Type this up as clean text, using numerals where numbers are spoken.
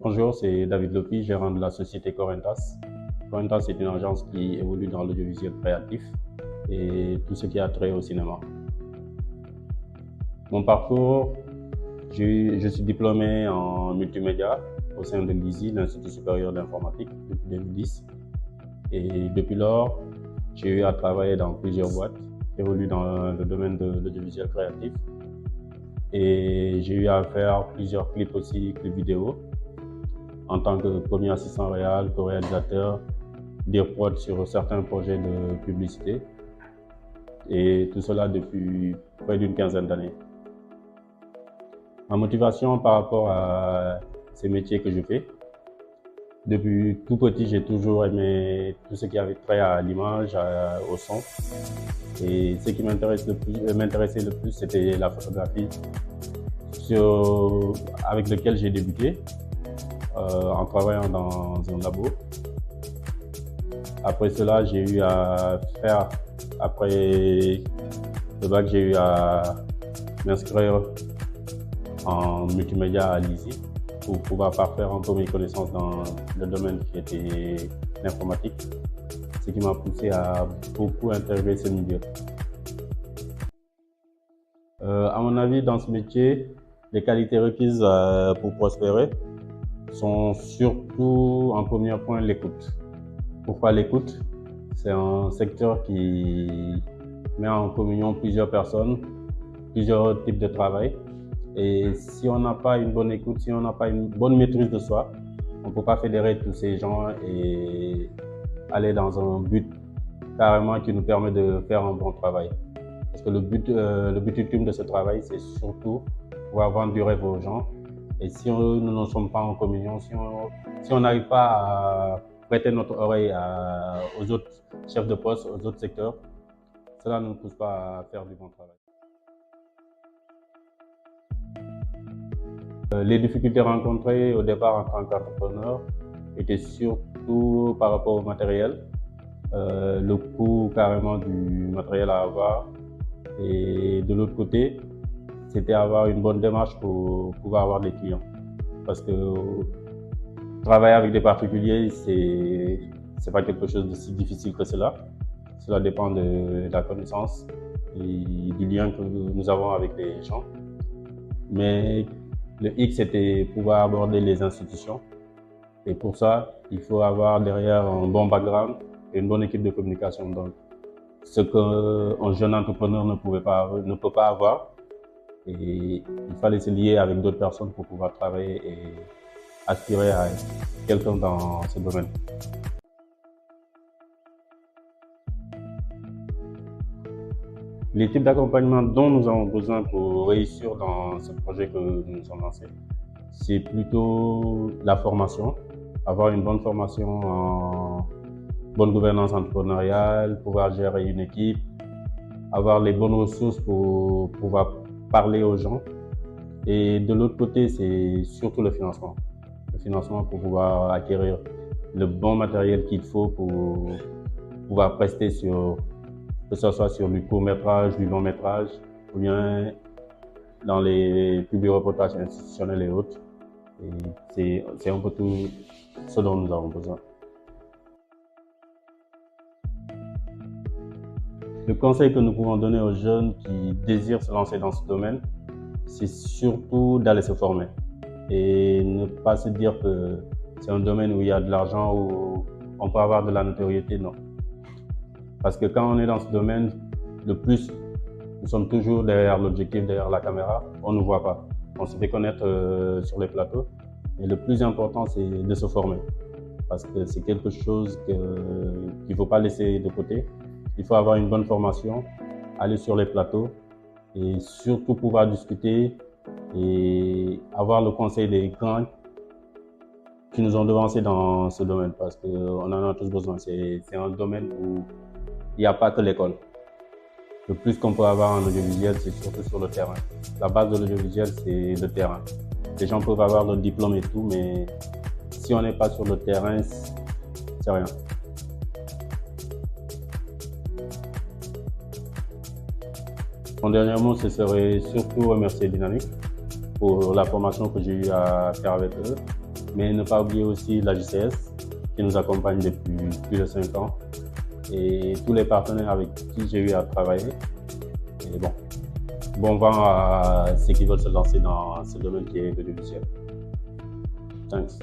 Bonjour, c'est David Lopi, gérant de la société Corentas. Corentas est une agence qui évolue dans l'audiovisuel créatif et tout ce qui a trait au cinéma. Mon parcours, je suis diplômé en multimédia au sein de l'ISI, l'Institut supérieur d'informatique, depuis 2010. Et depuis lors, j'ai eu à travailler dans plusieurs boîtes, évolué dans le domaine de l'audiovisuel créatif. Et j'ai eu à faire plusieurs clips aussi, clips vidéo, en tant que premier assistant réal, co-réalisateur, dire prod sur certains projets de publicité. Et tout cela depuis près d'une quinzaine d'années. Ma motivation par rapport à ces métiers que je fais, depuis tout petit, j'ai toujours aimé tout ce qui avait trait à l'image, au son. Et ce qui m'intéressait le plus, c'était la photographie, avec laquelle j'ai débuté en travaillant dans un labo. Après cela, j'ai eu à faire, après le bac, j'ai eu à m'inscrire en multimédia à l'ISI pour pouvoir parfaire un peu mes connaissances dans le domaine qui était l'informatique, ce qui m'a poussé à beaucoup intégrer ce milieu. À mon avis, dans ce métier, les qualités requises pour prospérer sont surtout, en premier point, l'écoute. Pourquoi l'écoute? C'est un secteur qui met en communion plusieurs personnes, plusieurs types de travail. Et si on n'a pas une bonne écoute, si on n'a pas une bonne maîtrise de soi, on ne peut pas fédérer tous ces gens et aller dans un but carrément qui nous permet de faire un bon travail. Parce que le but ultime de ce travail, c'est surtout pouvoir vendre du rêve aux gens. Et si nous ne sommes pas en communion, si on n'arrive pas à prêter notre oreille aux autres chefs de poste, aux autres secteurs, cela ne nous pousse pas à faire du bon travail. Les difficultés rencontrées au départ en tant qu'entrepreneur étaient surtout par rapport au matériel, le coût carrément du matériel à avoir. Et de l'autre côté, c'était avoir une bonne démarche pour pouvoir avoir des clients. Parce que travailler avec des particuliers, c'est pas quelque chose de si difficile que cela. Cela dépend de la connaissance et du lien que nous avons avec les gens. Mais le X, c'était pouvoir aborder les institutions. Et pour ça, il faut avoir derrière un bon background et une bonne équipe de communication. Donc, ce qu'un jeune entrepreneur ne peut pas avoir. Et il fallait se lier avec d'autres personnes pour pouvoir travailler et aspirer à être quelqu'un dans ce domaine. Les types d'accompagnement dont nous avons besoin pour réussir dans ce projet que nous sommes lancés, c'est plutôt la formation, avoir une bonne formation en bonne gouvernance entrepreneuriale, pouvoir gérer une équipe, avoir les bonnes ressources pour pouvoir parler aux gens. Et de l'autre côté, c'est surtout le financement. Le financement pour pouvoir acquérir le bon matériel qu'il faut pour pouvoir prester que ce soit sur du court-métrage, du long-métrage, ou bien dans les publi-reportages institutionnels et autres. Et c'est un peu tout ce dont nous avons besoin. Le conseil que nous pouvons donner aux jeunes qui désirent se lancer dans ce domaine, c'est surtout d'aller se former et ne pas se dire que c'est un domaine où il y a de l'argent, où on peut avoir de la notoriété, non. Parce que quand on est dans ce domaine, le plus, nous sommes toujours derrière l'objectif, derrière la caméra, on ne nous voit pas. On se fait connaître sur les plateaux. Et le plus important, c'est de se former. Parce que c'est quelque chose qu'il ne faut pas laisser de côté. Il faut avoir une bonne formation, aller sur les plateaux et surtout pouvoir discuter et avoir le conseil des grands qui nous ont devancés dans ce domaine parce qu'on en a tous besoin. C'est un domaine où il n'y a pas que l'école. Le plus qu'on peut avoir en audiovisuel, c'est surtout sur le terrain. La base de l'audiovisuel, c'est le terrain. Les gens peuvent avoir le diplôme et tout, mais si on n'est pas sur le terrain, c'est rien. Mon dernier mot, ce serait surtout remercier Dynamique pour la formation que j'ai eu à faire avec eux. Mais ne pas oublier aussi la JCS qui nous accompagne depuis plus de 5 ans et tous les partenaires avec qui j'ai eu à travailler. Et bon vent à ceux qui veulent se lancer dans ce domaine qui est de l'audiovisuel. Thanks.